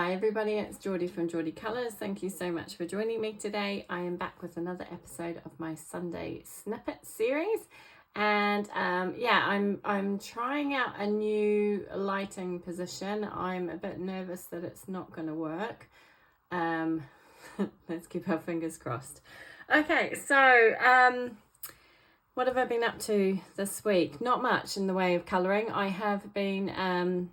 Hi everybody, it's Geordie from Geordie Colours. Thank you so much for joining me today. I am back with another episode of my Sunday Snippets series, and I'm trying out a new lighting position. I'm a bit nervous that it's not going to work. Let's keep our fingers crossed. Okay, so what have I been up to this week? Not much in the way of colouring. I have been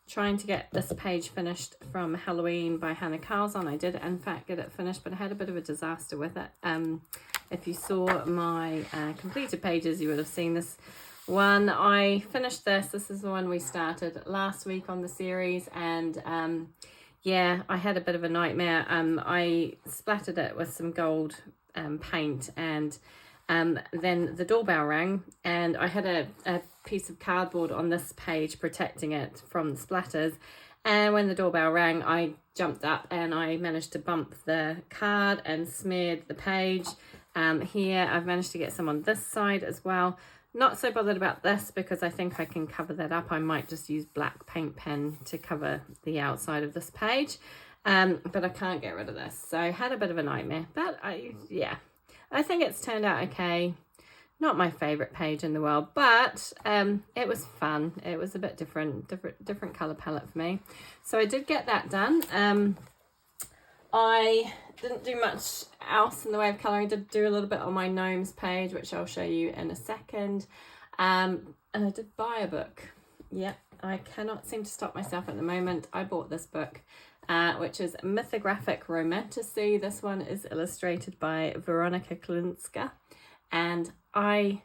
trying to get this page finished from Halloween by Hannah Carlson. I did in fact get it finished, but I had a bit of a disaster with it. If you saw my completed pages, you would have seen this one. I finished this. This is the one we started last week on the series, and yeah, I had a bit of a nightmare. I splattered it with some gold paint, and then the doorbell rang, and I had a piece of cardboard on this page protecting it from the splatters, and when the doorbell rang I jumped up and I managed to bump the card and smeared the page. Here I've managed to get some on this side as well. Not so bothered about this because I think I can cover that up. I might just use black paint pen to cover the outside of this page, but I can't get rid of this, so I had a bit of a nightmare, but I think it's turned out okay. Not my favourite page in the world, but it was fun. It was a bit different colour palette for me. So I did get that done. I didn't do much else in the way of colouring. I did do a little bit on my Gnomes page, which I'll show you in a second. And I did buy a book. Yep, I cannot seem to stop myself at the moment. I bought this book, which is Mythographic Romantasy. This one is illustrated by Veronika Kalinska, and I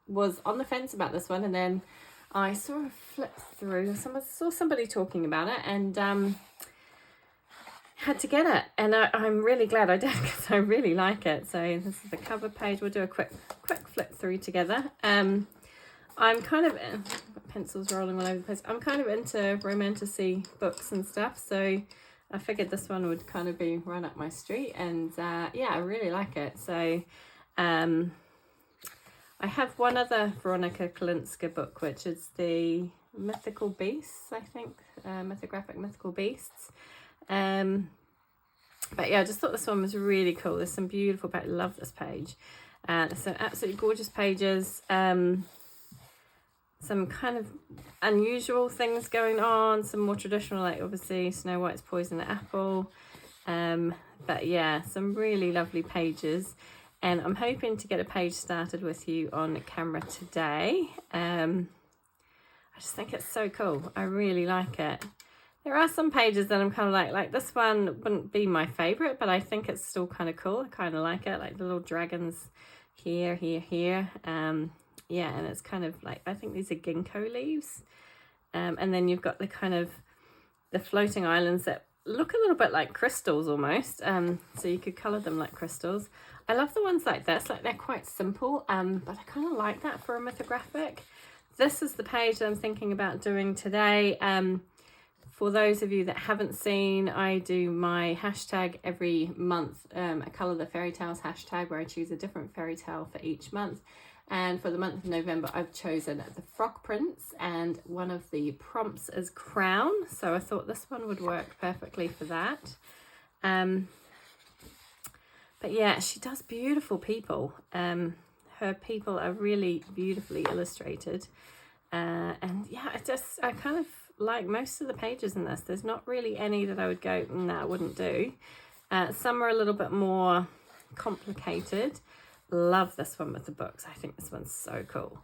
was on the fence about this one, and then I sort of flipped through. Saw somebody talking about it, and had to get it, and I'm really glad I did because I really like it. So this is the cover page. We'll do a quick flip through together. I'm kind of, pencils rolling all over the place. I'm kind of into romantasy books and stuff, so I figured this one would kind of be right up my street, and yeah, I really like it. So I have one other Veronika Kalinska book, which is the Mythical Beasts, I think, Mythographic Mythical Beasts. But yeah, I just thought this one was really cool. There's some beautiful pages. I love this page. There's some absolutely gorgeous pages. Some kind of unusual things going on, some more traditional, like obviously Snow White's Poison Apple, but yeah, some really lovely pages, and I'm hoping to get a page started with you on camera today. I just think it's so cool. I really like it. There are some pages that I'm kind of like this one wouldn't be my favorite, but I think it's still kind of cool. I kind of like it, like the little dragons here. Yeah, and it's kind of like, I think these are ginkgo leaves. And then you've got the kind of the floating islands that look a little bit like crystals almost. So you could colour them like crystals. I love the ones like this, like they're quite simple, but I kind of like that for a mythographic. This is the page that I'm thinking about doing today. For those of you that haven't seen, I do my hashtag every month, a Colour the Fairy Tales hashtag, where I choose a different fairy tale for each month. And for the month of November, I've chosen the Frog Prince, and one of the prompts is Crown. So I thought this one would work perfectly for that. But yeah, she does beautiful people. Her people are really beautifully illustrated. And yeah, I kind of like most of the pages in this. There's not really any that I would go, no, I wouldn't do. Some are a little bit more complicated. Love this one with the books. I think this one's so cool.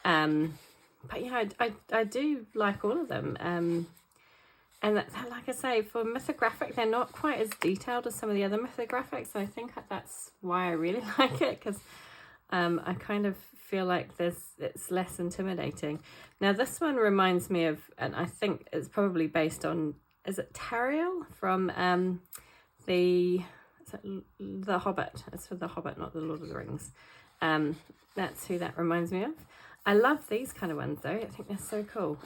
But yeah, I do like all of them. And like I say, for mythographic, they're not quite as detailed as some of the other mythographics. I think that's why I really like it, because I kind of feel like it's less intimidating. Now this one reminds me of, and I think it's probably based on, is it Tariel from the Hobbit? It's for the Hobbit, not the Lord of the Rings. That's who that reminds me of. I love these kind of ones though. I think they're so cool.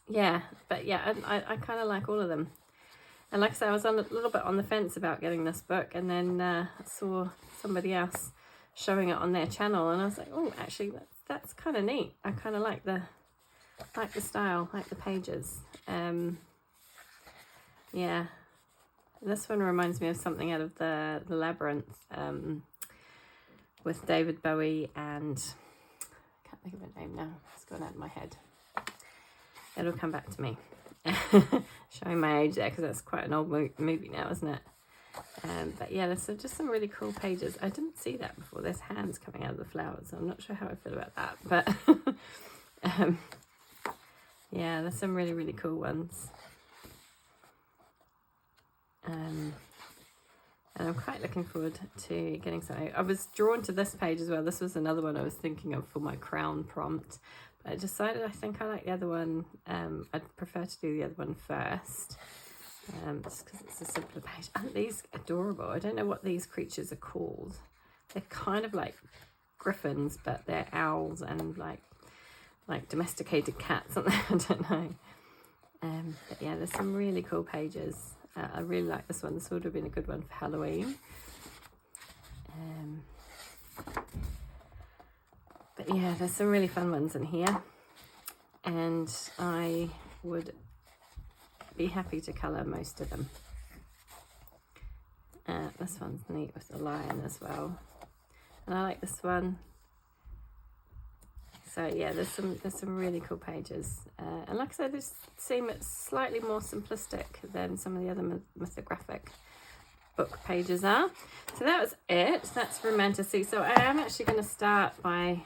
Yeah, but yeah, I kind of like all of them. And like I said, I was a little bit on the fence about getting this book, and then saw somebody else showing it on their channel, and I was like, oh, actually that's kind of neat. I kind of like the style, like the pages. Yeah, this one reminds me of something out of the Labyrinth, with David Bowie and I can't think of her name now. It's gone out of my head. It'll come back to me. Showing my age there because that's quite an old movie now, isn't it? But yeah, there's just some really cool pages. I didn't see that before. There's hands coming out of the flowers. So I'm not sure how I feel about that, but yeah, there's some really, really cool ones. And I'm quite looking forward to getting something. I was drawn to this page as well. This was another one I was thinking of for my crown prompt, but I decided I think I like the other one. I'd prefer to do the other one first, just because it's a simpler page. Aren't these adorable? I don't know what these creatures are called. They're kind of like griffins, but they're owls and like domesticated cats. I don't know. But yeah, there's some really cool pages. I really like this one. This would have been a good one for Halloween. But yeah, there's some really fun ones in here. And I would be happy to colour most of them. This one's neat with the lion as well. And I like this one. So yeah, there's some really cool pages, and like I said, this seem slightly more simplistic than some of the other mythographic book pages are. So that was it. That's Romantasy. So I am actually going to start by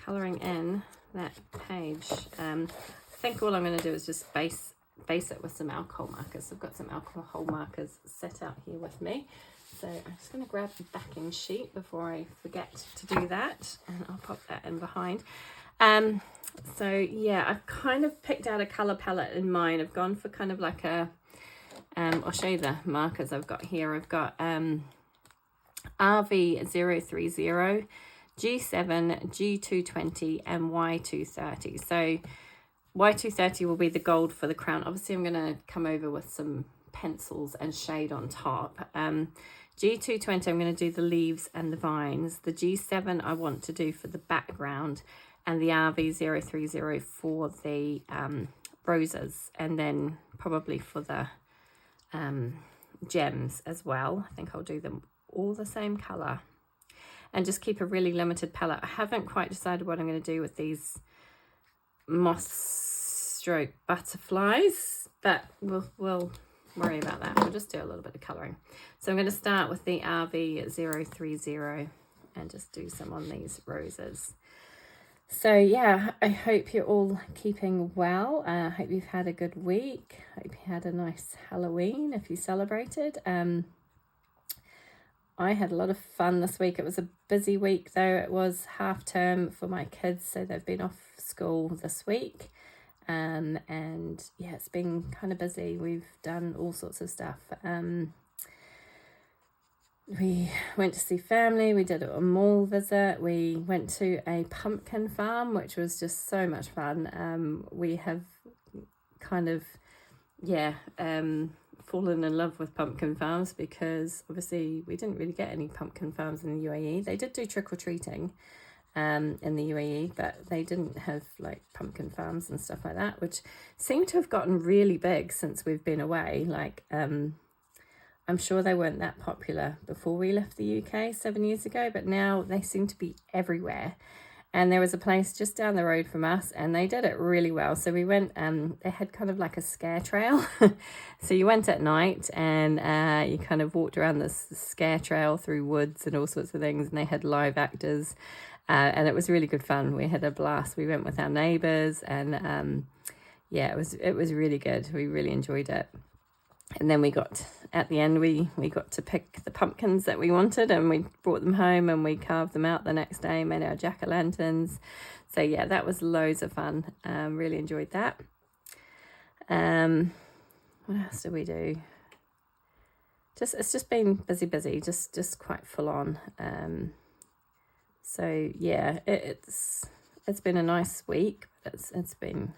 colouring in that page. I think all I'm going to do is just base it with some alcohol markers. I've got some alcohol markers set out here with me. So I'm just going to grab the backing sheet before I forget to do that, and I'll pop that in behind. So yeah, I've kind of picked out a colour palette in mind. I've gone for kind of like a, I'll show you the markers I've got here. I've got RV030, G7, G220 and Y230. So Y230 will be the gold for the crown. Obviously I'm going to come over with some pencils and shade on top. G220 I'm going to do the leaves and the vines. The G7 I want to do for the background, and the RV030 for the roses, and then probably for the gems as well. I think I'll do them all the same colour and just keep a really limited palette. I haven't quite decided what I'm going to do with these moth stroke butterflies, but we'll worry about that. We'll just do a little bit of colouring. So I'm going to start with the RV030 and just do some on these roses. So yeah, I hope you're all keeping well. I hope you've had a good week. I hope you had a nice Halloween if you celebrated. I had a lot of fun this week. It was a busy week though. It was half term for my kids, so they've been off school this week. And yeah, it's been kind of busy. We've done all sorts of stuff. We went to see family, we did a mall visit, we went to a pumpkin farm, which was just so much fun. We have kind of, fallen in love with pumpkin farms because obviously we didn't really get any pumpkin farms in the UAE. They did do trick-or-treating in the UAE, but they didn't have like pumpkin farms and stuff like that, which seem to have gotten really big since we've been away. Like I'm sure they weren't that popular before we left the UK 7 years ago, but now they seem to be everywhere. And there was a place just down the road from us and they did it really well. So we went, they had kind of like a scare trail. So you went at night and you kind of walked around this scare trail through woods and all sorts of things, and they had live actors. And it was really good fun. We had a blast. We went with our neighbours, and yeah, it was really good. We really enjoyed it. And then we got, at the end, we got to pick the pumpkins that we wanted, and we brought them home and we carved them out the next day, made our jack-o'-lanterns. So yeah, that was loads of fun. Really enjoyed that. What else did we do? It's just been busy, just quite full on. So yeah, it's been a nice week, but it's been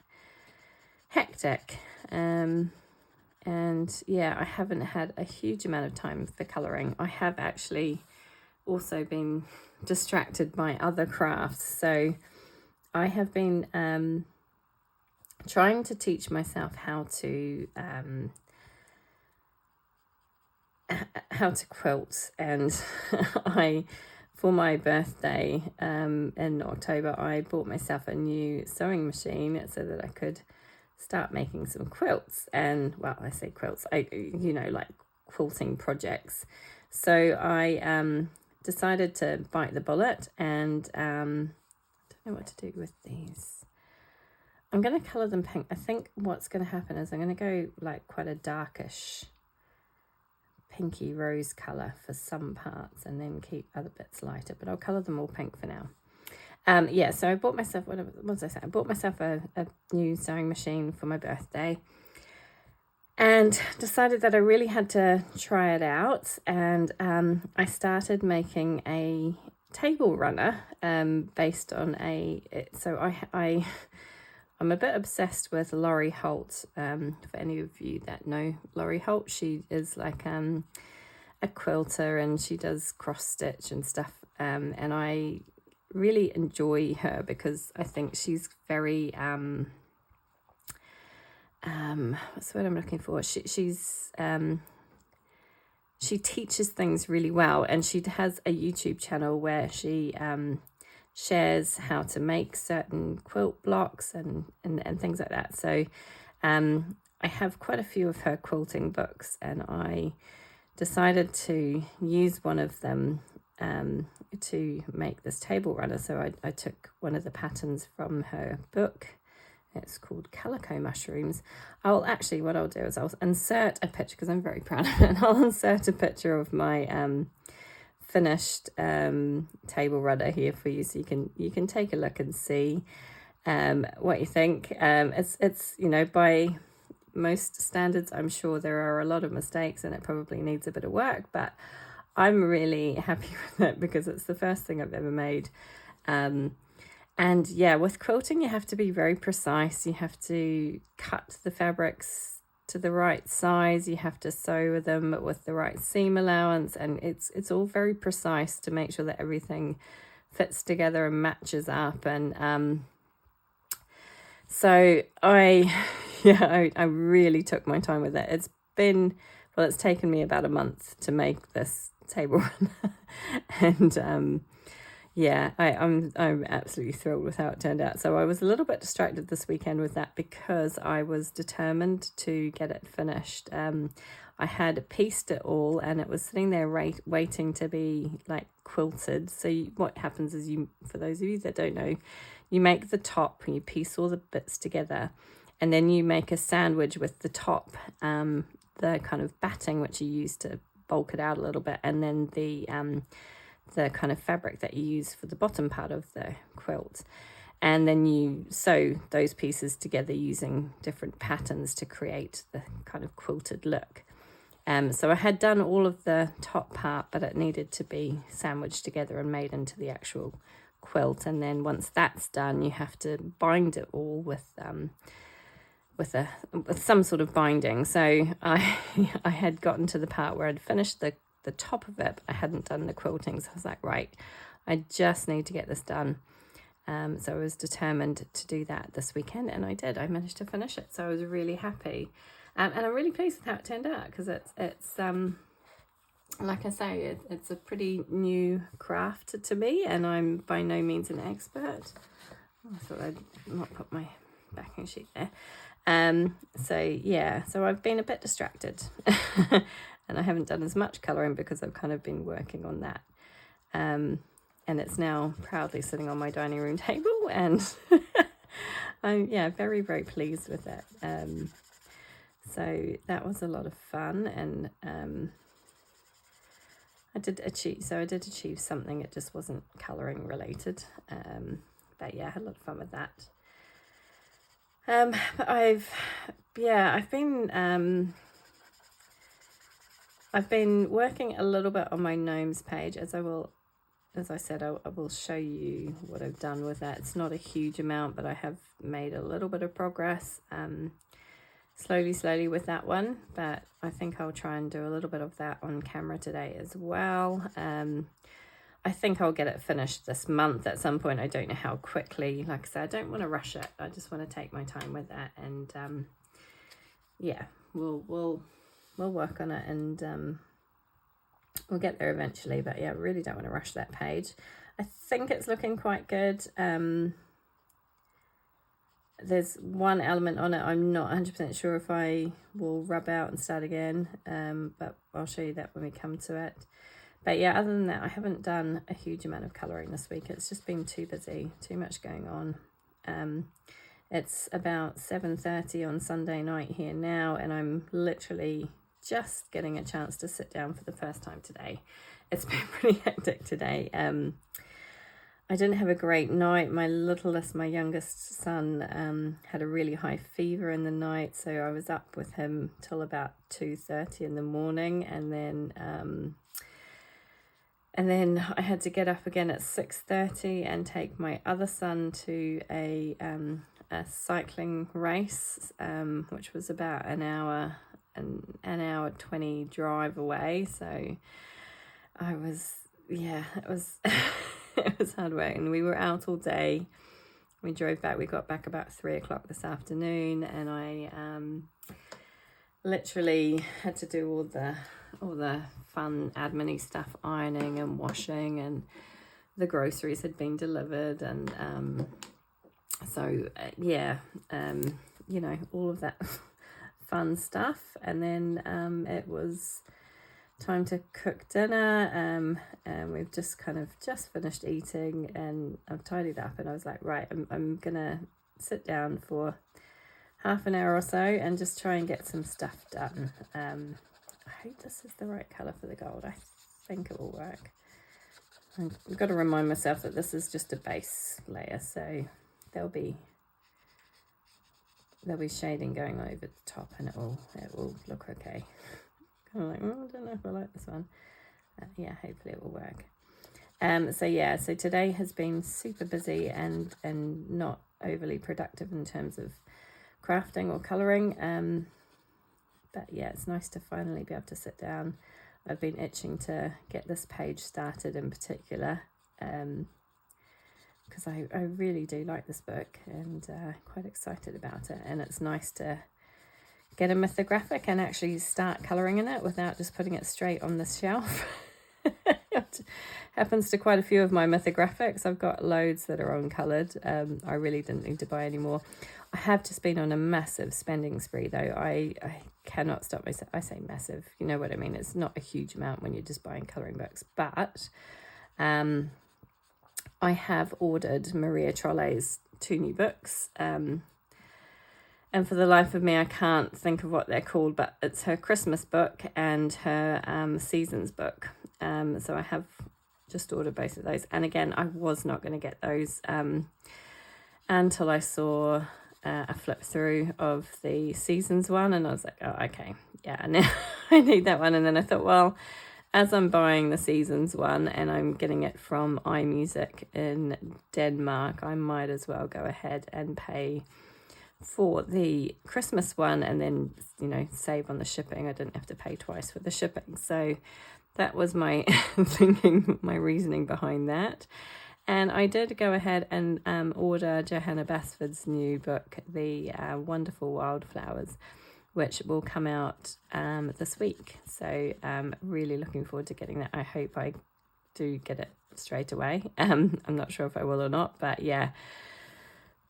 hectic. And yeah, I haven't had a huge amount of time for colouring. I have actually also been distracted by other crafts. So I have been trying to teach myself how to quilt. And for my birthday in October, I bought myself a new sewing machine so that I could start making some quilts. And well, I say quilts, like quilting projects. So I decided to bite the bullet, and I don't know what to do with these. I'm going to colour them pink. I think what's going to happen is I'm going to go like quite a darkish pinky rose colour for some parts, and then keep other bits lighter, but I'll colour them all pink for now. So I bought myself, what was I saying? I bought myself a new sewing machine for my birthday, and decided that I really had to try it out. And I started making a table runner based on I'm a bit obsessed with Laurie Holt. For any of you that know Laurie Holt, she is like a quilter, and she does cross stitch and stuff. And I really enjoy her because I think she's very what's the word I'm looking for? She teaches things really well, and she has a YouTube channel where she shares how to make certain quilt blocks and things like that. So I have quite a few of her quilting books, and I decided to use one of them to make this table runner. So I took one of the patterns from her book. It's called Calico Mushrooms. What I'll do is I'll insert a picture, because I'm very proud of it. I'll insert a picture of my finished table runner here for you, so you can take a look and see what you think. It's by most standards, I'm sure there are a lot of mistakes, and it probably needs a bit of work, but I'm really happy with it because it's the first thing I've ever made. And yeah, with quilting, you have to be very precise. You have to cut the fabrics to the right size. You have to sew them with the right seam allowance, and it's all very precise to make sure that everything fits together and matches up. And so I really took my time with it. It's taken me about a month to make this table runner, and I'm absolutely thrilled with how it turned out. So I was a little bit distracted this weekend with that because I was determined to get it finished. I had pieced it all, and it was sitting there waiting to be like quilted. So what happens is, for those of you that don't know, you make the top and you piece all the bits together, and then you make a sandwich with the top, the kind of batting which you use to bulk it out a little bit, and then the kind of fabric that you use for the bottom part of the quilt. And then you sew those pieces together using different patterns to create the kind of quilted look. So I had done all of the top part, but it needed to be sandwiched together and made into the actual quilt. And then once that's done, you have to bind it all with some sort of binding. So I had gotten to the part where I'd finished the top of it, but I hadn't done the quilting. So I was like, right, I just need to get this done. So I was determined to do that this weekend, and I did. I managed to finish it, so I was really happy. And I'm really pleased with how it turned out, because it's like I say, it's a pretty new craft to me, and I'm by no means an expert. I thought I'd not put my backing sheet there. So I've been a bit distracted and I haven't done as much colouring because I've kind of been working on that. And it's now proudly sitting on my dining room table, and I'm very, very pleased with it. So that was a lot of fun, and I did achieve something. It just wasn't colouring related, but yeah, I had a lot of fun with that. But I've been working a little bit on my Gnomes page, as I said, I will show you what I've done with that. It's not a huge amount, but I have made a little bit of progress, slowly with that one, but I think I'll try and do a little bit of that on camera today as well. I think I'll get it finished this month at some point. I don't know how quickly. Like I said, I don't want to rush it. I just want to take my time with that, and yeah, we'll work on it, and we'll get there eventually. But yeah, I really don't want to rush that page. I think it's looking quite good. There's one element on it I'm not 100% sure if I will rub out and start again, but I'll show you that when we come to it. But yeah, other than that, I haven't done a huge amount of colouring this week. It's just been too busy, too much going on. It's about 7:30 on Sunday night here now, and I'm literally just getting a chance to sit down for the first time today. It's been pretty hectic today. I didn't have a great night. My littlest, my youngest son, had a really high fever in the night, so I was up with him till about 2:30 in the morning, and then I had to get up again at 6:30 and take my other son to a cycling race, which was about an hour 20 drive away. So I was, yeah, it was it was hard work, and we were out all day. We drove back. We got back about 3 o'clock this afternoon, and I literally had to do all the fun admin-y stuff, ironing and washing, and the groceries had been delivered, and you know, all of that fun stuff. And then it was time to cook dinner, and we've just finished eating, and I've tidied up, and I was like, right, I'm gonna sit down for half an hour or so and just try and get some stuff done. I hope this is the right colour for the gold. I think it will work. I've got to remind myself that this is just a base layer, so there'll be shading going over the top, and it will look okay. Kind of like, I don't know if I like this one. Yeah, hopefully it will work. So today has been super busy and not overly productive in terms of crafting or colouring. But yeah, it's nice to finally be able to sit down. I've been itching to get this page started in particular, because I really do like this book, and quite excited about it. And it's nice to get a mythographic and actually start colouring in it without just putting it straight on the shelf. It happens to quite a few of my mythographics. I've got loads that are uncoloured. I really didn't need to buy any more. I have just been on a massive spending spree though. I cannot stop myself. I say massive, you know what I mean. It's not a huge amount when you're just buying colouring books, but I have ordered Maria Trolle's 2 new books, and for the life of me I can't think of what they're called, but it's her Christmas book and her seasons book. So I have just ordered both of those, and again, I was not going to get those until I saw a flip through of the seasons one, and I was like, oh, okay, yeah, now I need that one. And then I thought, well, as I'm buying the seasons one and I'm getting it from iMusic in Denmark, I might as well go ahead and pay for the Christmas one, and then, you know, save on the shipping. I didn't have to pay twice for the shipping. So that was my thinking, my reasoning behind that. And I did go ahead and order Johanna Basford's new book, The Wonderful Wildflowers, which will come out this week. So really looking forward to getting that. I hope I do get it straight away. I'm not sure if I will or not, but yeah.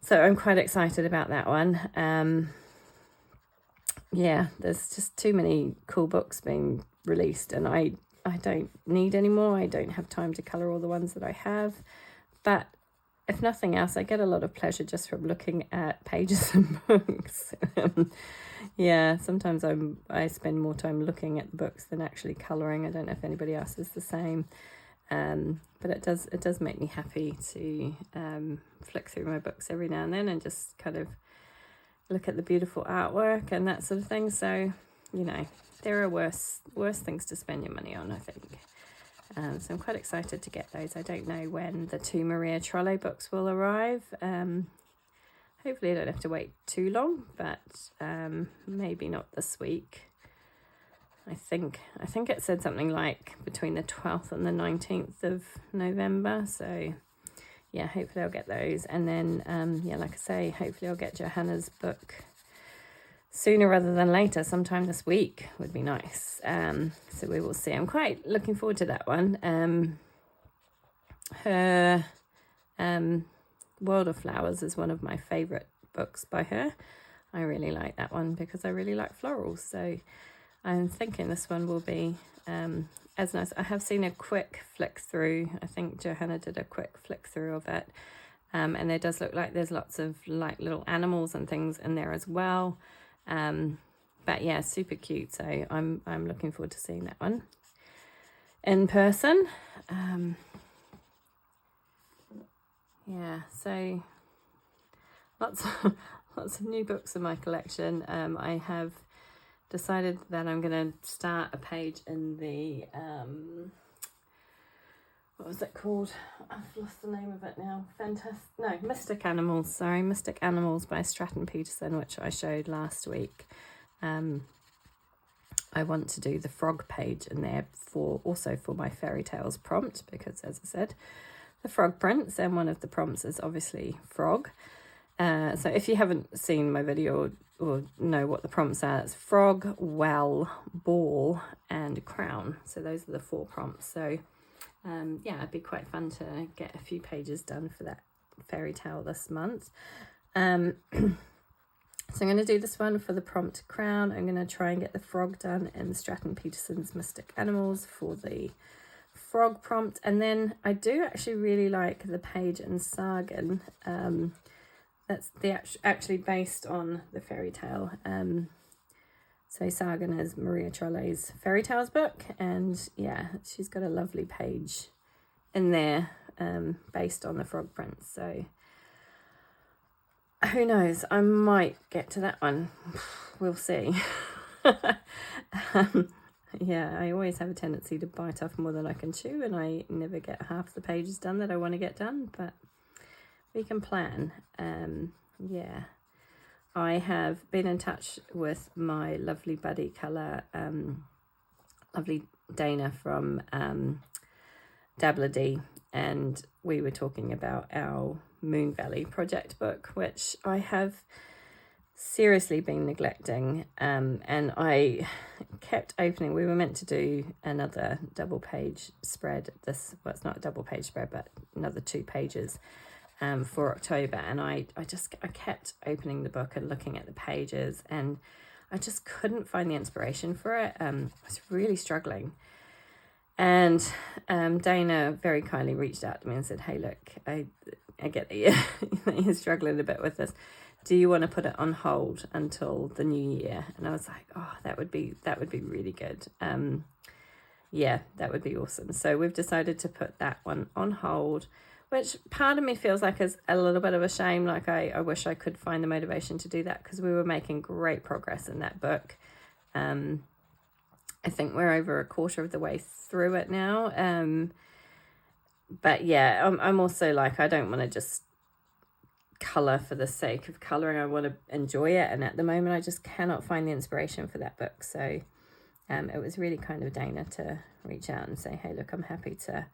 So I'm quite excited about that one. Yeah, there's just too many cool books being released, and I don't need any more. I don't have time to colour all the ones that I have. But if nothing else, I get a lot of pleasure just from looking at pages and books. Yeah, sometimes I spend more time looking at the books than actually colouring. I don't know if anybody else is the same. But it does make me happy to flick through my books every now and then and just kind of look at the beautiful artwork and that sort of thing. So, you know, there are worse things to spend your money on, I think. So I'm quite excited to get those. I don't know when the 2 Maria Trolle books will arrive. Hopefully I don't have to wait too long, but maybe not this week. I think it said something like between the 12th and the 19th of November. So yeah, hopefully I'll get those. And then, yeah, like I say, hopefully I'll get Johanna's book sooner rather than later. Sometime this week would be nice. So we will see. I'm quite looking forward to that one. Her World of Flowers is one of my favourite books by her. I really like that one because I really like florals. So I'm thinking this one will be as nice. I have seen a quick flick through. I think Johanna did a quick flick through of it. And it does look like there's lots of like little animals and things in there as well. But yeah, super cute. So I'm looking forward to seeing that one in person. Yeah, so lots of new books in my collection. I have decided that I'm going to start a page in the what was it called? I've lost the name of it now. Mystic Animals. Sorry, Mystic Animals by Stratton Peterson, which I showed last week. I want to do the frog page in there also for my fairy tales prompt, because as I said, the Frog Prince, and one of the prompts is obviously frog. So if you haven't seen my video or know what the prompts are, it's frog, well, ball, and crown. So those are the 4 prompts. So yeah, it'd be quite fun to get a few pages done for that fairy tale this month. So I'm going to do this one for the prompt crown. I'm going to try and get the frog done in Stratton Peterson's Mystic Animals for the frog prompt. And then I do actually really like the page in Sargon. That's actually based on the fairy tale. So Sargon is Maria Trolle's fairy tales book, and yeah, she's got a lovely page in there based on the Frog Prince. So who knows, I might get to that one. We'll see. Yeah, I always have a tendency to bite off more than I can chew, and I never get half the pages done that I want to get done, but we can plan. Yeah, I have been in touch with my lovely buddy colour, lovely Dana from Dabbler D, and we were talking about our Moon Valley project book, which I have seriously been neglecting, and I kept opening. We were meant to do another double page spread. Well, it's not a double page spread, but another 2 pages for October, and I kept opening the book and looking at the pages, and I just couldn't find the inspiration for it. I was really struggling, and Dana very kindly reached out to me and said, "Hey, look, I get that you're struggling a bit with this. Do you want to put it on hold until the new year?" And I was like, "Oh, that would be really good. Yeah, that would be awesome." So we've decided to put that one on hold, which part of me feels like is a little bit of a shame. Like I wish I could find the motivation to do that, because we were making great progress in that book. I think we're over a quarter of the way through it now. But yeah, I'm also like, I don't want to just colour for the sake of colouring. I want to enjoy it, and at the moment I just cannot find the inspiration for that book. So it was really kind of Dana to reach out and say, "Hey, look, I'm happy to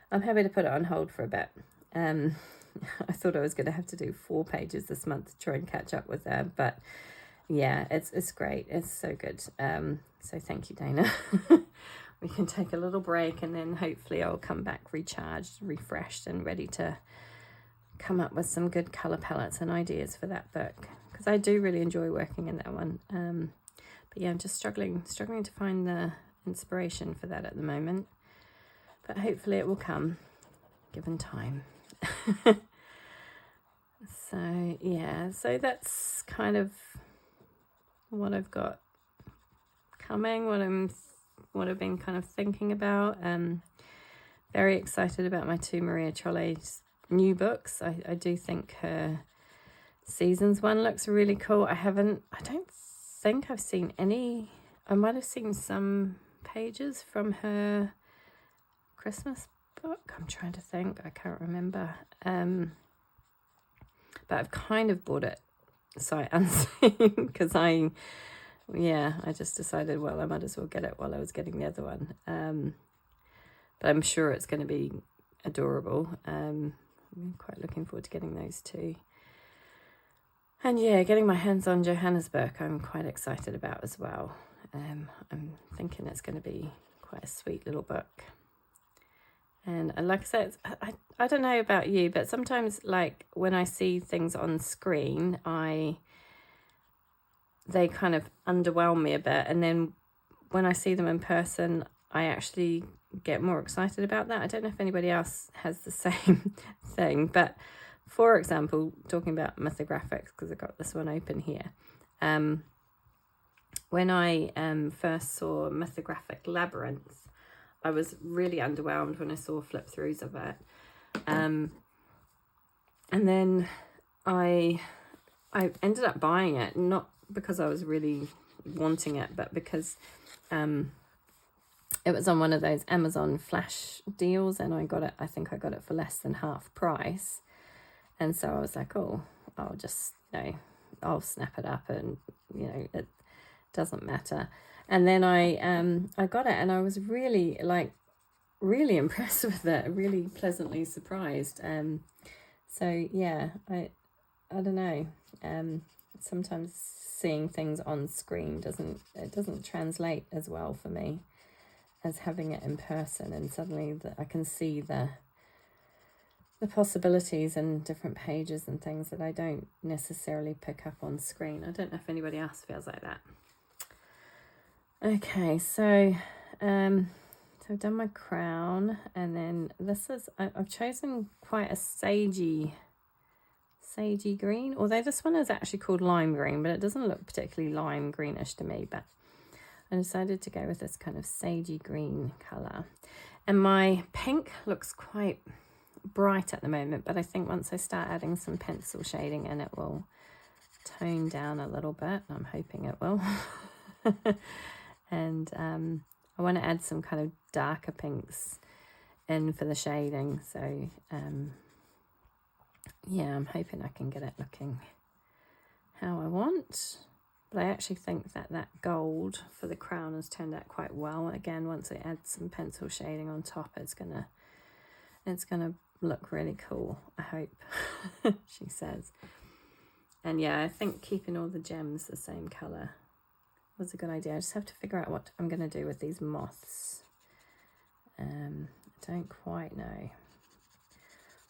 put it on hold for a bit." I thought I was going to have to do 4 pages this month to try and catch up with her, but yeah, it's great. It's so good. So thank you, Dana. We can take a little break, and then hopefully I'll come back recharged, refreshed, and ready to come up with some good colour palettes and ideas for that book, because I do really enjoy working in that one. But yeah, I'm just struggling to find the inspiration for that at the moment, but hopefully it will come given time. So yeah, so that's kind of what I've got coming, what I've been kind of thinking about. Very excited about my 2 Maria Trolle's new books. I do think her Seasons one looks really cool. I don't think I've seen any. I might have seen some pages from her Christmas book. I'm trying to think. I can't remember. But I've kind of bought it sight unseen, because I yeah, I just decided, well, I might as well get it while I was getting the other one. But I'm sure it's going to be adorable. I'm quite looking forward to getting those too. And yeah, getting my hands on Johannesburg, I'm quite excited about as well. I'm thinking it's going to be quite a sweet little book. And like I said, I don't know about you, but sometimes, like, when I see things on screen, they kind of underwhelm me a bit. And then when I see them in person, I actually get more excited about that. I don't know if anybody else has the same thing, but for example, talking about Mythographics, because I've got this one open here. When I first saw Mythographic Labyrinth, I was really underwhelmed when I saw flip-throughs of it. And then I ended up buying it, not because I was really wanting it, but because it was on one of those Amazon flash deals, and I think I got it for less than half price. And so I was like, oh, I'll just, I'll snap it up, and, it doesn't matter. And then I got it, and I was really really impressed with it, really pleasantly surprised. So yeah, I don't know. Sometimes seeing things on screen doesn't translate as well for me as having it in person, and suddenly I can see the possibilities and different pages and things that I don't necessarily pick up on screen. I don't know if anybody else feels like that. Okay, so I've done my crown, and then this is, I've chosen quite a sagey green, although this one is actually called lime green, but it doesn't look particularly lime greenish to me, but I decided to go with this kind of sagey green colour. And my pink looks quite bright at the moment, but I think once I start adding some pencil shading in, it will tone down a little bit. I'm hoping it will. And I want to add some kind of darker pinks in for the shading, so yeah, I'm hoping I can get it looking how I want. But I actually think that gold for the crown has turned out quite well. Again, once I add some pencil shading on top, it's gonna look really cool, I hope. She says. And yeah, I think keeping all the gems the same colour was a good idea. I just have to figure out what I'm going to do with these moths. I don't quite know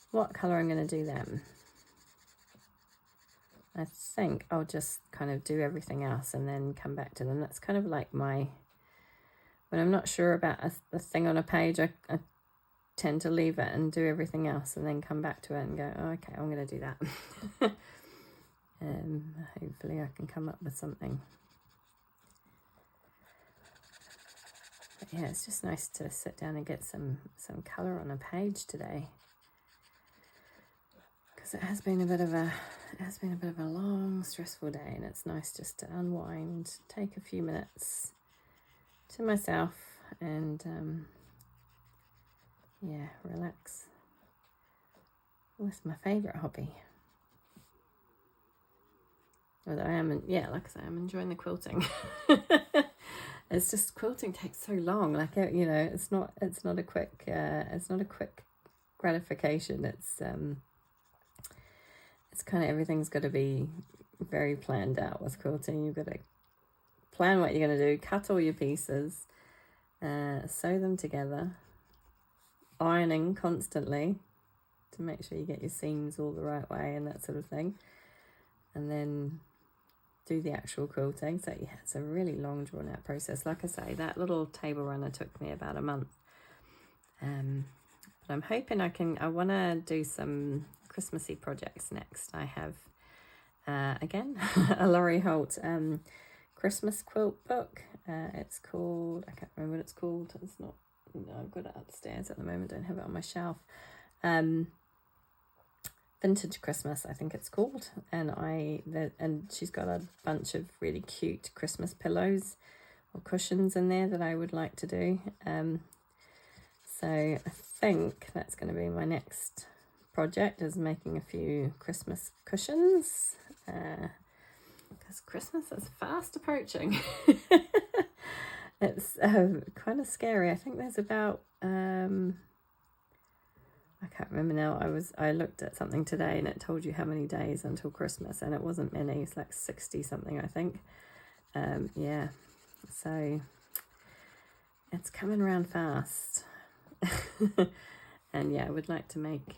what colour I'm going to do them. I think I'll just kind of do everything else and then come back to them. That's kind of like when I'm not sure about a thing on a page, I tend to leave it and do everything else and then come back to it and go, oh, okay, I'm going to do that. Hopefully I can come up with something. But yeah, it's just nice to sit down and get some colour on a page today, because it has been a bit of a long, stressful day, and it's nice just to unwind, take a few minutes to myself, and yeah, relax with my favourite hobby. Although like I say, I'm enjoying the quilting. It's just, quilting takes so long. Like, it's not a quick gratification. It's kind of, everything's got to be very planned out with quilting. You've got to plan what you're going to do, cut all your pieces, sew them together, ironing constantly to make sure you get your seams all the right way and that sort of thing, and then do the actual quilting. So yeah, it's a really long drawn out process. Like I say, that little table runner took me about a month. But I'm hoping I want to do some Christmassy projects next. I have, again, a Laurie Holt Christmas quilt book. It's called, I can't remember what it's called. It's not, I've got it upstairs at the moment, don't have it on my shelf. Vintage Christmas, I think it's called, and she's got a bunch of really cute Christmas pillows or cushions in there that I would like to do. So I think that's going to be my next project, is making a few Christmas cushions, because because Christmas is fast approaching. It's kind of scary. I think there's about I can't remember now. I looked at something today and it told you how many days until Christmas, and it wasn't many. It's like 60 something, I think. Yeah, so it's coming around fast. And yeah, I'd like to make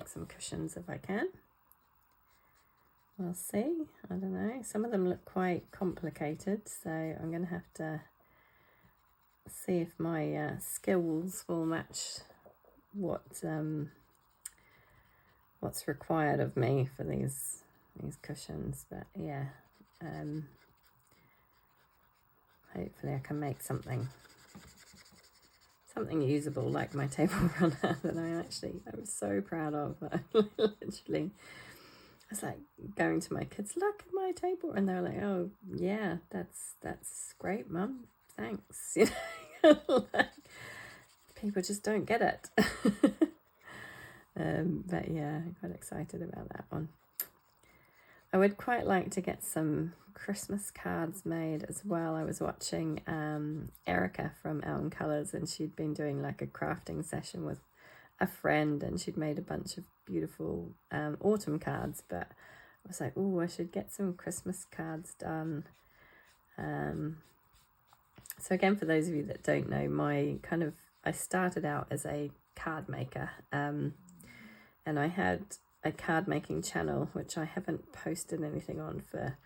some cushions if I can. We'll see. I don't know. Some of them look quite complicated, so I'm going to have to see if my skills will match what's required of me for these cushions. But yeah, hopefully I can make something usable, like my table runner that I was so proud of. Literally, I was like going to my kids, look at my table, and they're like, oh yeah, that's great, Mum, thanks. You know, like, people just don't get it. But yeah, I'm quite excited about that one. I would quite like to get some Christmas cards made as well. I was watching Erica from Out in Colours, and she'd been doing like a crafting session with a friend, and she'd made a bunch of beautiful autumn cards, but I was like, oh, I should get some Christmas cards done. So again, for those of you that don't know, I started out as a card maker, and I had a card making channel, which I haven't posted anything on for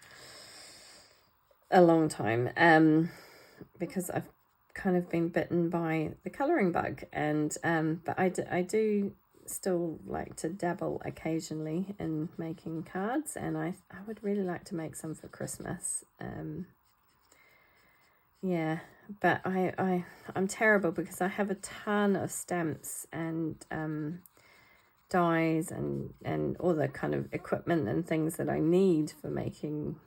a long time, because I've kind of been bitten by the colouring bug, and but I do still like to dabble occasionally in making cards, and I would really like to make some for Christmas. Yeah, but I'm terrible because I have a ton of stamps and dies and all the kind of equipment and things that I need for making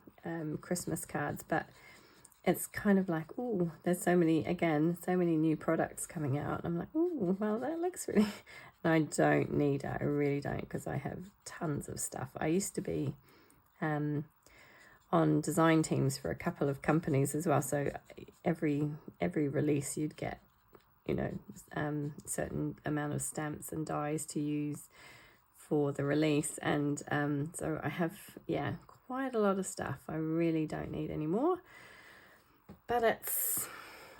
Christmas cards, but it's kind of like, oh, there's so many new products coming out. I'm like, oh, well, that looks really... And I don't need it. I really don't, because I have tons of stuff. I used to be on design teams for a couple of companies as well. So every release you'd get, you know, certain amount of stamps and dies to use for the release. And so I have, yeah, quite a lot of stuff. I really don't need any more. But it's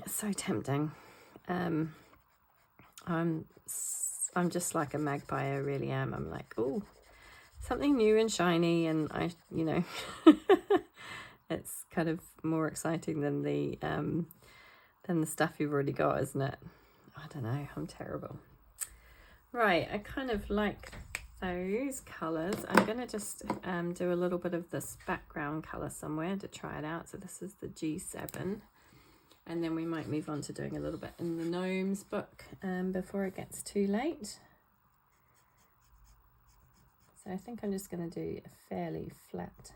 so tempting. I'm just like a magpie, I really am. I'm like, oh, something new and shiny, and you know, it's kind of more exciting than the stuff you've already got, isn't it? I don't know, I'm terrible. Right, I kind of like those colours. I'm going to just do a little bit of this background colour somewhere to try it out. So this is the G7. And then we might move on to doing a little bit in the Gnomes book before it gets too late. So I think I'm just going to do a fairly flat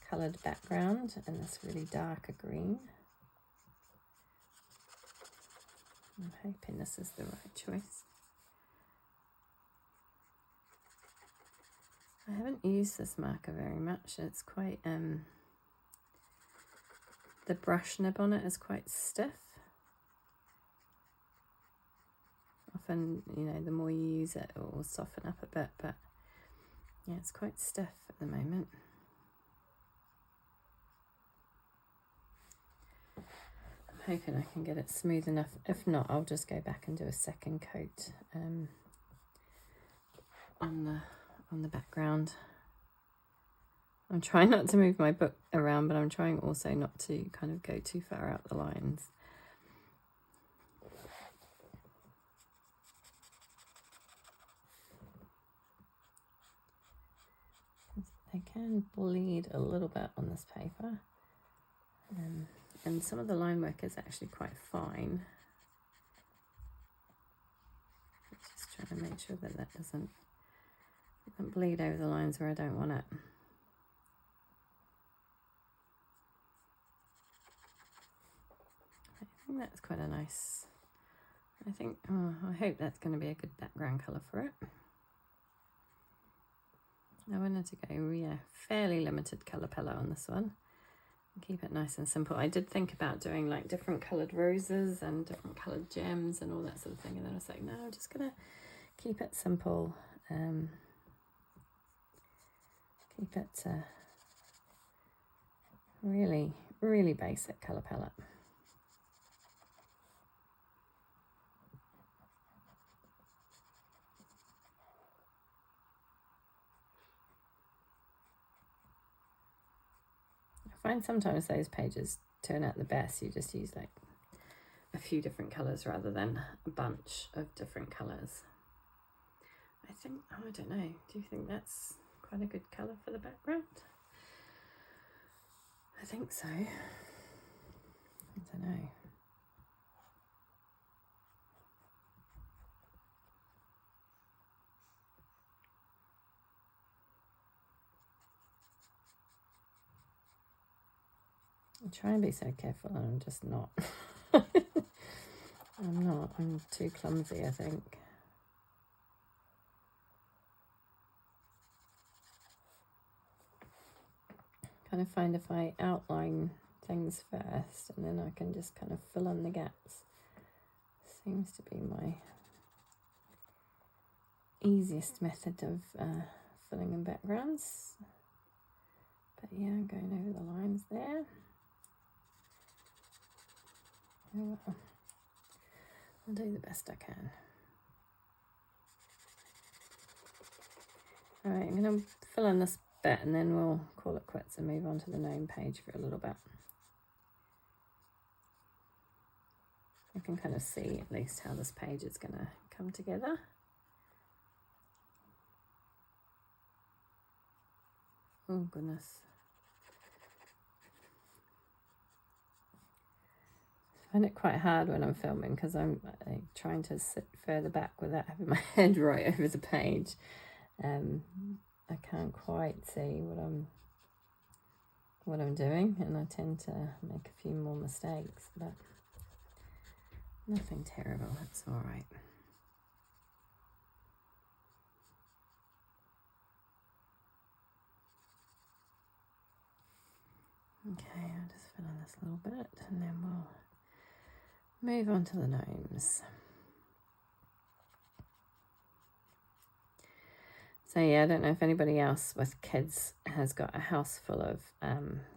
coloured background and this really darker green. I'm hoping this is the right choice. I haven't used this marker very much. It's quite... the brush nib on it is quite stiff. Often, you know, the more you use it, it will soften up a bit, but yeah, it's quite stiff at the moment. I'm hoping I can get it smooth enough. If not, I'll just go back and do a second coat on the background. I'm trying not to move my book around, but I'm trying also not to kind of go too far out the lines. I can bleed a little bit on this paper, and some of the line work is actually quite fine. Just trying to make sure that that doesn't bleed over the lines where I don't want it. I think that's quite a nice, I hope that's going to be a good background colour for it. I wanted to go, yeah, fairly limited colour palette on this one. Keep it nice and simple. I did think about doing like different coloured roses and different coloured gems and all that sort of thing, and then I was like, no, I'm just gonna keep it simple. Keep it really, really basic colour palette. I find sometimes those pages turn out the best. You just use like a few different colours rather than a bunch of different colours. I think, oh, I don't know, do you think that's quite a good colour for the background? I think so. I don't know. I try and be so careful, and I'm just not. I'm too clumsy, I think. Kind of find if I outline things first and then I can just kind of fill in the gaps. Seems to be my easiest method of filling in backgrounds. But yeah, I'm going over the lines there. Oh well, I'll do the best I can. Alright, I'm going to fill in this bit and then we'll call it quits and move on to the gnome page for a little bit. I can kind of see at least how this page is going to come together. Oh goodness. I find it quite hard when I'm filming because I'm trying to sit further back without having my head right over the page. I can't quite see what I'm doing, and I tend to make a few more mistakes, but nothing terrible, it's all right. Okay, I'll just fill in this little bit and then we'll move on to the gnomes. So yeah, I don't know if anybody else with kids has got a house full of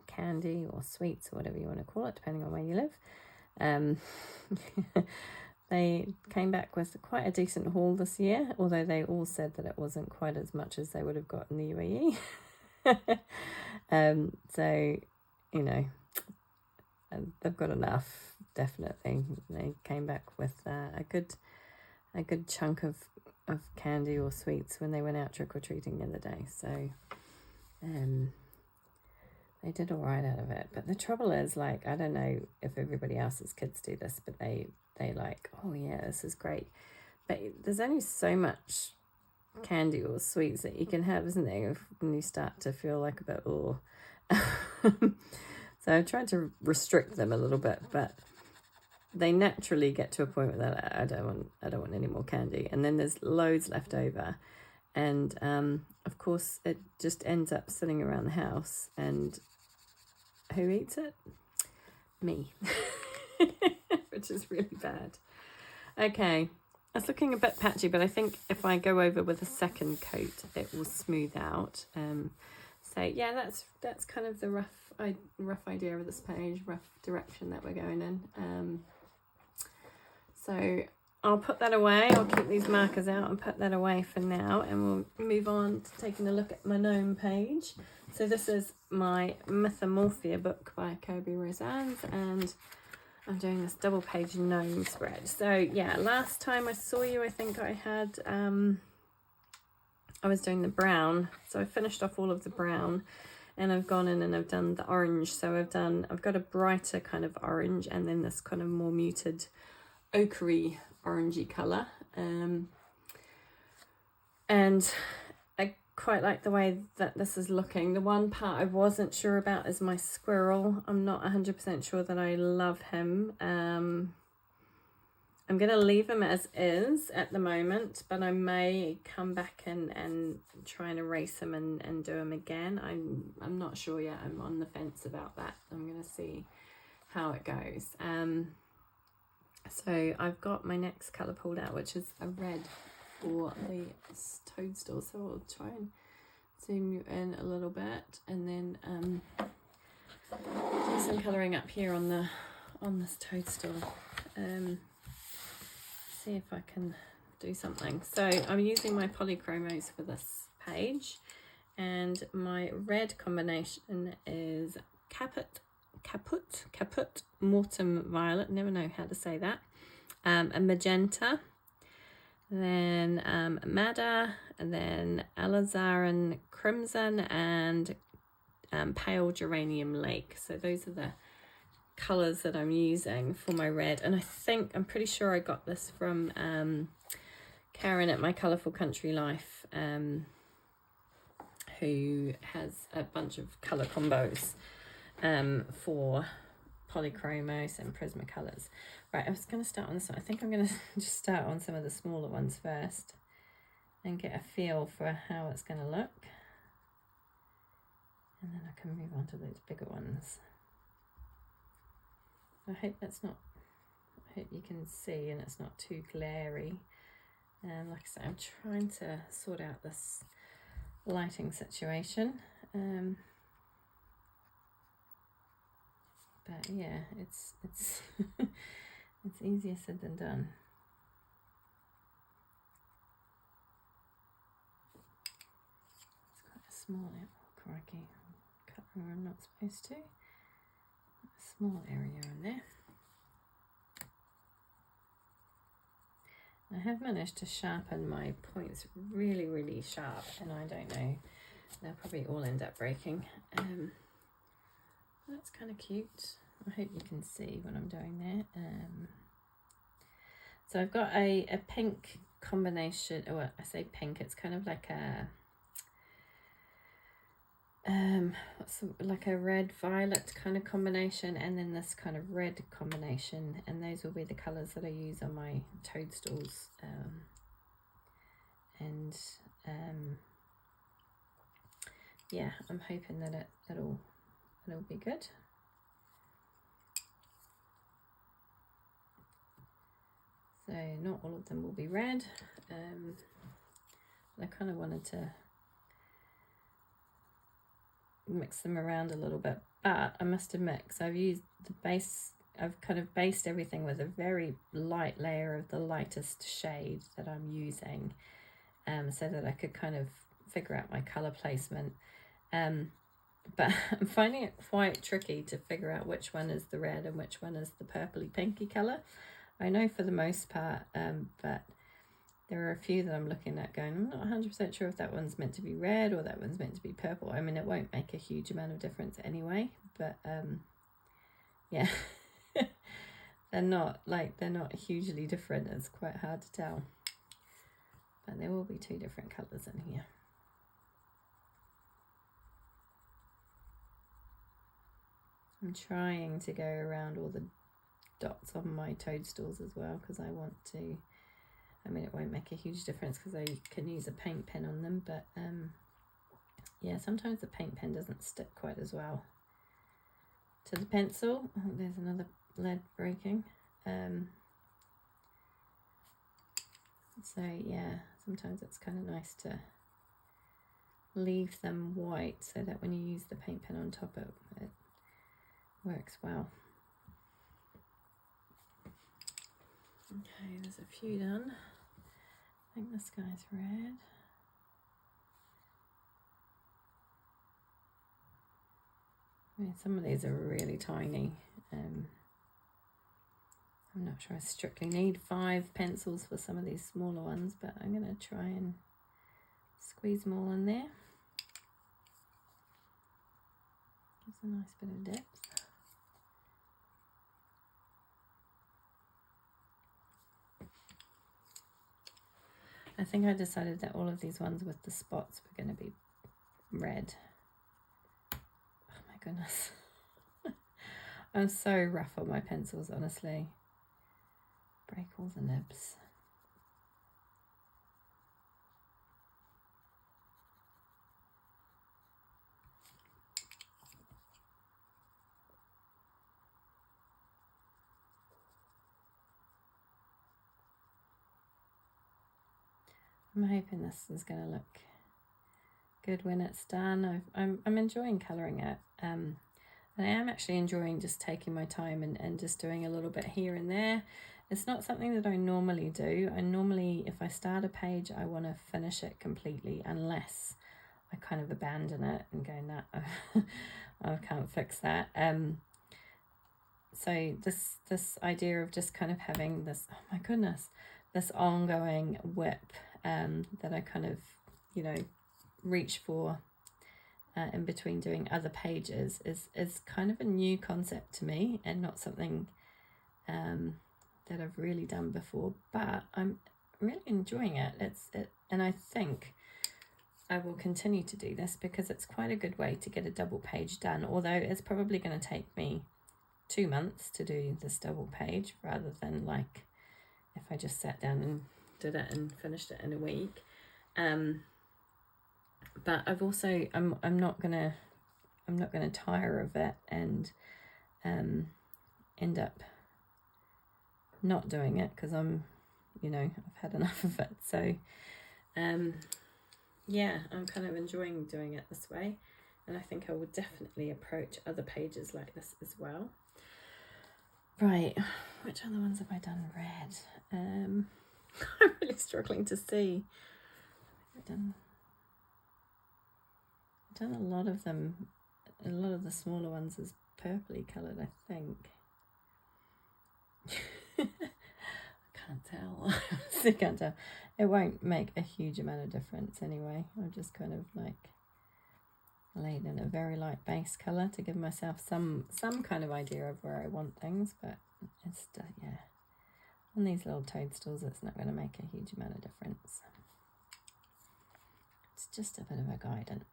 candy or sweets or whatever you want to call it, depending on where you live. They came back with quite a decent haul this year, although they all said that it wasn't quite as much as they would have got in the UAE. So, you know, they've got enough, definitely. They came back with a good chunk of candy or sweets when they went out trick-or-treating the other day, so they did all right out of it. But the trouble is, like, I don't know if everybody else's kids do this, but they like, oh yeah, this is great, but there's only so much candy or sweets that you can have, isn't there, when you start to feel like a bit, oh. So I tried to restrict them a little bit, but they naturally get to a point where they're like, I don't want any more candy, and then there's loads left over, and of course it just ends up sitting around the house, and who eats it? Me. Which is really bad. Okay, it's looking a bit patchy, but I think if I go over with a second coat it will smooth out. So yeah, that's kind of the rough idea of this page, rough direction that we're going in. So I'll put that away. I'll keep these markers out and put that away for now, and we'll move on to taking a look at my gnome page. So this is my Mythomorphia book by Kerby Rosanes, and I'm doing this double page gnome spread. So yeah, last time I saw you, I think I had I was doing the brown, so I finished off all of the brown, and I've gone in and I've done the orange. So I've got a brighter kind of orange, and then this kind of more muted ochre orangey colour, and I quite like the way that this is looking. The one part I wasn't sure about is my squirrel. I'm not 100% sure that I love him. I'm going to leave them as is at the moment, but I may come back and try and erase them and do them again. I'm not sure yet. I'm on the fence about that. I'm going to see how it goes. So I've got my next colour pulled out, which is a red for the toadstool. So I'll try and zoom you in a little bit, and then do some colouring up here on this toadstool. See if I can do something. So I'm using my polychromos for this page, and my red combination is Caput Mortem Violet, never know how to say that, a magenta, then Madder, and then Alizarin Crimson, and Pale Geranium Lake. So those are the colours that I'm using for my red, and I'm pretty sure I got this from Karen at My Colourful Country Life, who has a bunch of colour combos for polychromos and Prismacolors. Right, I was going to start on this one. I think I'm going to just start on some of the smaller ones first and get a feel for how it's going to look, and then I can move on to those bigger ones. I hope you can see and it's not too glary. Like I said, I'm trying to sort out this lighting situation. But yeah, it's it's easier said than done. It's quite a small area. Oh, crikey, cut where I'm not supposed to. A small area in there. I have managed to sharpen my points really, really sharp, and I don't know, they'll probably all end up breaking. That's kind of cute. I hope you can see what I'm doing there. So I've got a pink combination, or I say pink, it's kind of like a like a red violet kind of combination, and then this kind of red combination, and those will be the colors that I use on my toadstools. Yeah, I'm hoping that it'll be good. So not all of them will be red. I kind of wanted to mix them around a little bit, but I must admit, because I've used the base, I've kind of based everything with a very light layer of the lightest shade that I'm using, so that I could kind of figure out my color placement. But I'm finding it quite tricky to figure out which one is the red and which one is the purpley pinky color. I know for the most part, but there are a few that I'm looking at going, I'm not 100% sure if that one's meant to be red or that one's meant to be purple. I mean, it won't make a huge amount of difference anyway, but yeah, they're not hugely different. It's quite hard to tell, but there will be two different colors in here. I'm trying to go around all the dots on my toadstools as well, because I want to, I mean, it won't make a huge difference because I can use a paint pen on them, but yeah, sometimes the paint pen doesn't stick quite as well to the pencil. Oh, there's another lead breaking. So yeah, sometimes it's kind of nice to leave them white so that when you use the paint pen on top, it works well. Okay, there's a few done. I think this guy's red. I mean, some of these are really tiny. I'm not sure I strictly need 5 pencils for some of these smaller ones, but I'm going to try and squeeze them all in there. Gives a nice bit of depth. I think I decided that all of these ones with the spots were going to be red. Oh my goodness. I'm so rough on my pencils, honestly. break all the nibs. I'm hoping this is going to look good when it's done. I'm enjoying colouring it. And I am actually enjoying just taking my time and just doing a little bit here and there. It's not something that I normally do. I normally, if I start a page, I want to finish it completely, unless I kind of abandon it and go, nah, I can't fix that. So this idea of just kind of having this, oh my goodness, this ongoing whip that I kind of, you know, reach for in between doing other pages is kind of a new concept to me, and not something that I've really done before, but I'm really enjoying it. And I think I will continue to do this because it's quite a good way to get a double page done, although it's probably going to take me 2 months to do this double page, rather than like if I just sat down and did it and finished it in a week. But I've also I'm not gonna tire of it and end up not doing it because I'm, you know, I've had enough of it. So yeah, I'm kind of enjoying doing it this way, and I think I would definitely approach other pages like this as well. Right, which other ones have I done red? I'm really struggling to see. I've done a lot of them. A lot of the smaller ones is purpley coloured, I think. I can't tell. I can't tell. It won't make a huge amount of difference anyway. I've just kind of like laid in a very light base colour to give myself some kind of idea of where I want things, but it's yeah, on these little toadstools it's not going to make a huge amount of difference. It's just a bit of a guidance.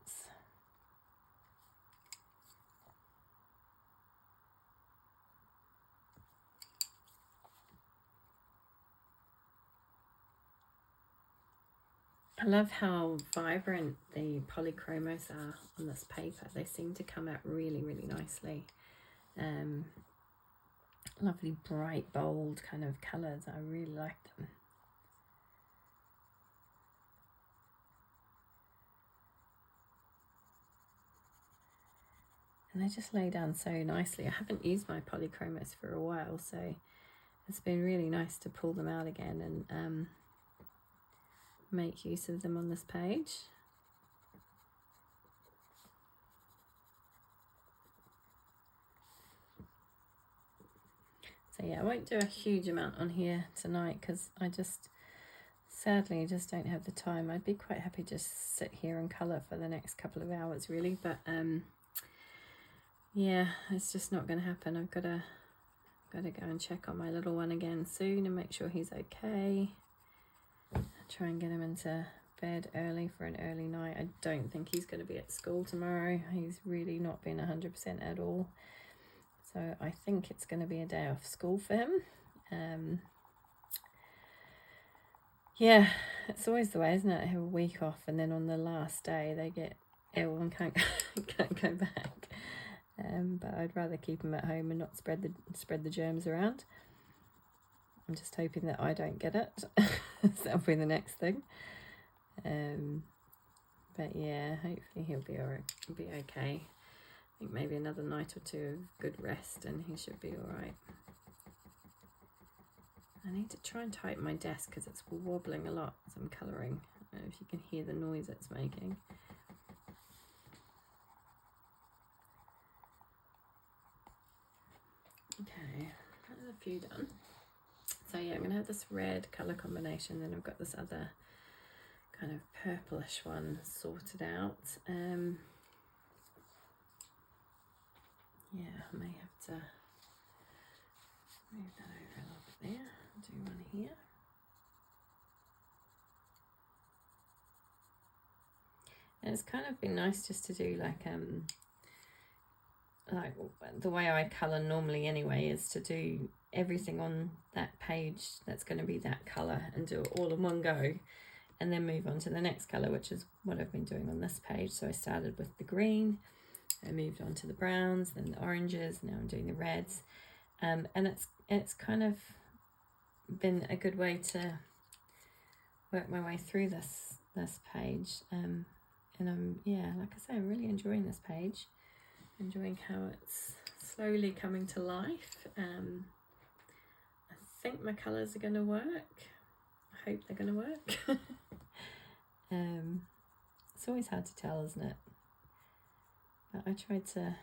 I love how vibrant the polychromos are on this paper. They seem to come out really, really nicely. Lovely, bright, bold kind of colours. I really like them. And they just lay down so nicely. I haven't used my polychromos for a while, so it's been really nice to pull them out again and make use of them on this page. So yeah, I won't do a huge amount on here tonight because I sadly just don't have the time. I'd be quite happy just to sit here and colour for the next couple of hours really, but yeah, it's just not going to happen. I've got to go and check on my little one again soon and make sure he's okay. Try and get him into bed early for an early night. I don't think he's going to be at school tomorrow. He's really not been 100% at all. So I think it's going to be a day off school for him. Yeah, it's always the way, isn't it? They have a week off and then on the last day they get ill and can't go back. But I'd rather keep him at home and not spread the germs around. I'm just hoping that I don't get it. That'll be the next thing. But yeah, hopefully he'll be alright. He'll be okay. I think maybe another night or two of good rest and he should be alright. I need to try and tighten my desk because it's wobbling a lot as I'm colouring. I don't know if you can hear the noise it's making. Okay, there's a few done. So yeah, I'm going to have this red colour combination, then I've got this other kind of purplish one sorted out. Yeah, I may have to move that over a little bit there. I'll do one here. And it's kind of been nice just to do like like the way I colour normally anyway is to do everything on that page that's going to be that colour and do it all in one go, and then move on to the next colour, which is what I've been doing on this page. So I started with the green, I moved on to the browns, then the oranges, now I'm doing the reds, and it's kind of been a good way to work my way through this page, and yeah, like I say, I'm really enjoying this page, enjoying how it's slowly coming to life. I think my colours are going to work. I hope they're going to work. It's always hard to tell, isn't it? But I tried to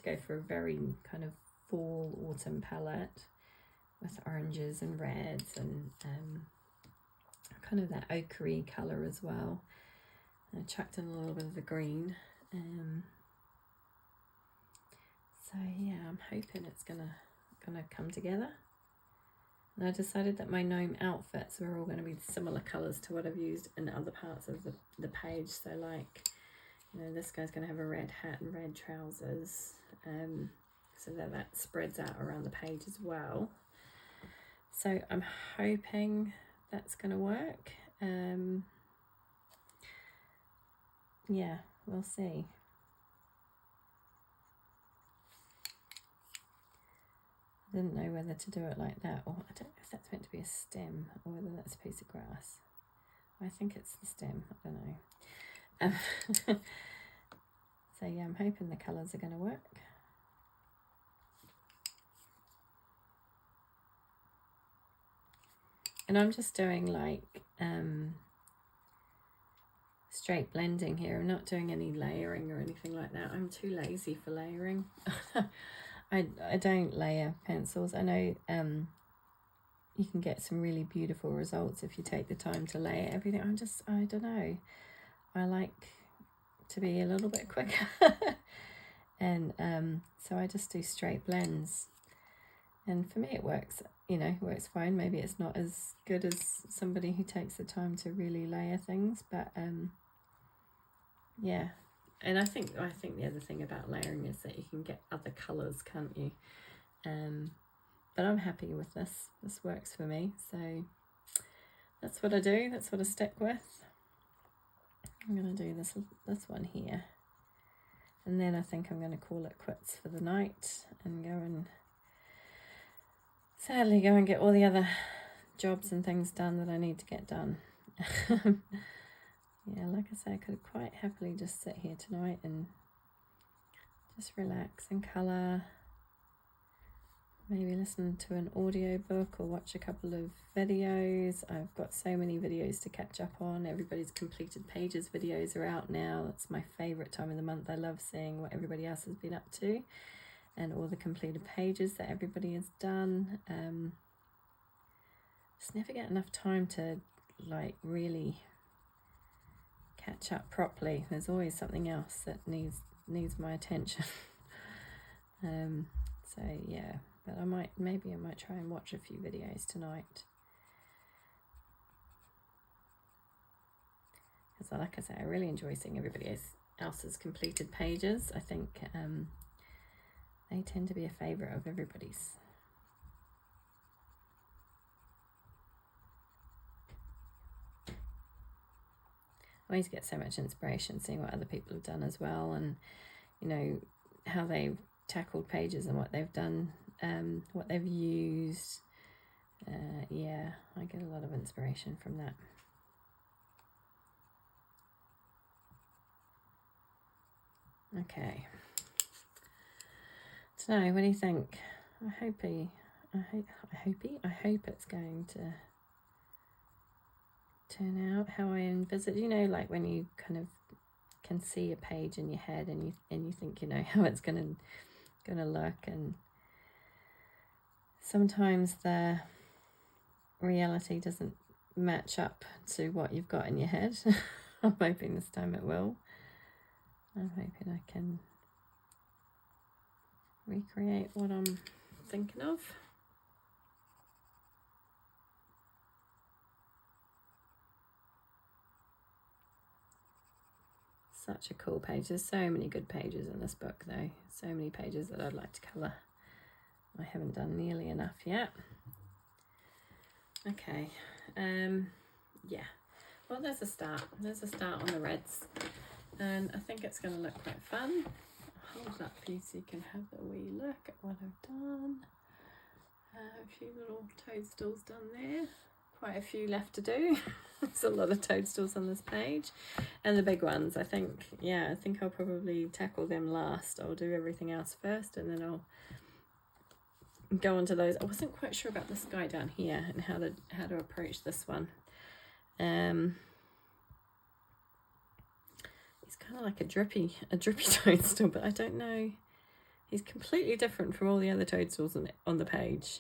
go for a very kind of fall autumn palette with oranges and reds and kind of that ochre colour as well. And I chucked in a little bit of the green. So yeah, I'm hoping it's gonna come together. And I decided that my gnome outfits were all going to be similar colours to what I've used in other parts of the page. So like, you know, this guy's going to have a red hat and red trousers, so that spreads out around the page as well. So I'm hoping that's going to work. Yeah, we'll see. I didn't know whether to do it like that, or I don't know if that's meant to be a stem or whether that's a piece of grass. I think it's the stem, I don't know. So yeah, I'm hoping the colours are going to work. And I'm just doing like straight blending here. I'm not doing any layering or anything like that. I'm too lazy for layering. I don't layer pencils. I know you can get some really beautiful results if you take the time to layer everything. I don't know. I like to be a little bit quicker. And so I just do straight blends. And for me it works, you know, it works fine. Maybe it's not as good as somebody who takes the time to really layer things, but yeah. And I think the other thing about layering is that you can get other colours, can't you? But I'm happy with this. This works for me. So that's what I do. That's what I stick with. I'm going to do this one here. And then I think I'm going to call it quits for the night and sadly go and get all the other jobs and things done that I need to get done. Yeah, like I say, I could quite happily just sit here tonight and just relax and colour. Maybe listen to an audio book or watch a couple of videos. I've got so many videos to catch up on. Everybody's completed pages videos are out now. That's my favourite time of the month. I love seeing what everybody else has been up to and all the completed pages that everybody has done. Just never get enough time to like really catch up properly. There's always something else that needs my attention. So yeah, but maybe I might try and watch a few videos tonight, because like I say, I really enjoy seeing everybody else's completed pages. I think they tend to be a favourite of everybody's. I always get so much inspiration seeing what other people have done as well, and you know how they've tackled pages and what they've done, what they've used. Yeah, I get a lot of inspiration from that. Okay, so now what do you think? I hope it's going to turn out how I envisage. You know, like when you kind of can see a page in your head and you think, you know, how it's gonna look, and sometimes the reality doesn't match up to what you've got in your head. I'm hoping this time it will. I'm hoping I can recreate what I'm thinking of. Such a cool page. There's so many good pages in this book though. So many pages that I'd like to colour. I haven't done nearly enough yet. Okay, yeah. Well, there's a start. There's a start on the reds. And I think it's going to look quite fun. I'll hold that piece so you can have a wee look at what I've done. A few little toadstools done there. Quite a few left to do. There's a lot of toadstools on this page. And the big ones, I think, yeah, I think I'll probably tackle them last. I'll do everything else first and then I'll go on to those. I wasn't quite sure about this guy down here and how to approach this one. He's kind of like a drippy toadstool, but I don't know. He's completely different from all the other toadstools on the page.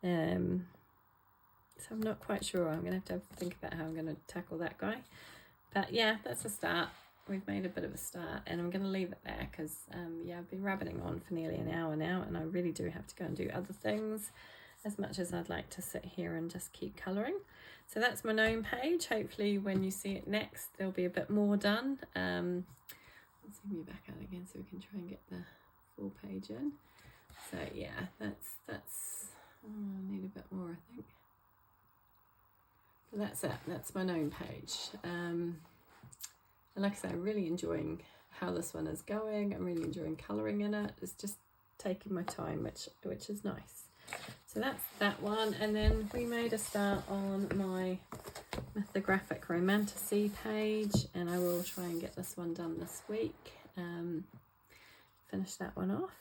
So I'm not quite sure. I'm going to have to think about how I'm going to tackle that guy. But yeah, that's a start. We've made a bit of a start and I'm going to leave it there because yeah, I've been rabbiting on for nearly an hour now and I really do have to go and do other things as much as I'd like to sit here and just keep colouring. So that's my gnome page. Hopefully when you see it next there'll be a bit more done. Let's zoom you back out again so we can try and get the full page in. So yeah, that's I need a bit more, I think. But that's it. That's my gnome page. And like I say, I'm really enjoying how this one is going. I'm really enjoying colouring in it. It's just taking my time, which is nice. So that's that one. And then we made a start on my Mythographic Romantasy page, and I will try and get this one done this week. Finish that one off.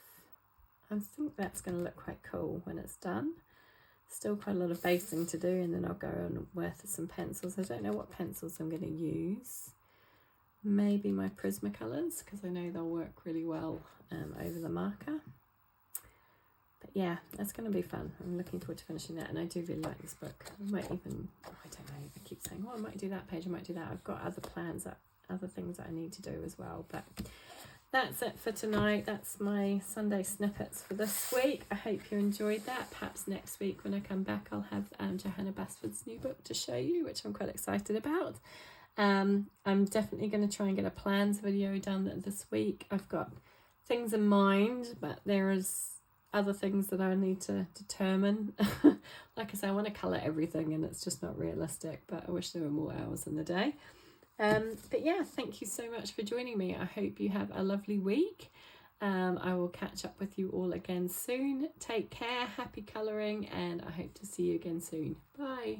I think that's going to look quite cool when it's done. Still quite a lot of basing to do, and then I'll go on with some pencils. I don't know what pencils I'm going to use. Maybe my Prismacolors, because I know they'll work really well over the marker. But yeah, that's going to be fun. I'm looking forward to finishing that, and I do really like this book. I might even, I don't know, I keep saying, oh, I might do that page, I might do that. I've got other plans, other things that I need to do as well. But that's it for tonight. That's my Sunday snippets for this week. I hope you enjoyed that. Perhaps next week when I come back, I'll have Johanna Basford's new book to show you, which I'm quite excited about. I'm definitely going to try and get a plans video done this week. I've got things in mind, but there is other things that I need to determine. Like I say, I want to colour everything and it's just not realistic, but I wish there were more hours in the day. But yeah, thank you so much for joining me. I hope you have a lovely week. I will catch up with you all again soon. Take care, happy colouring, and I hope to see you again soon. Bye.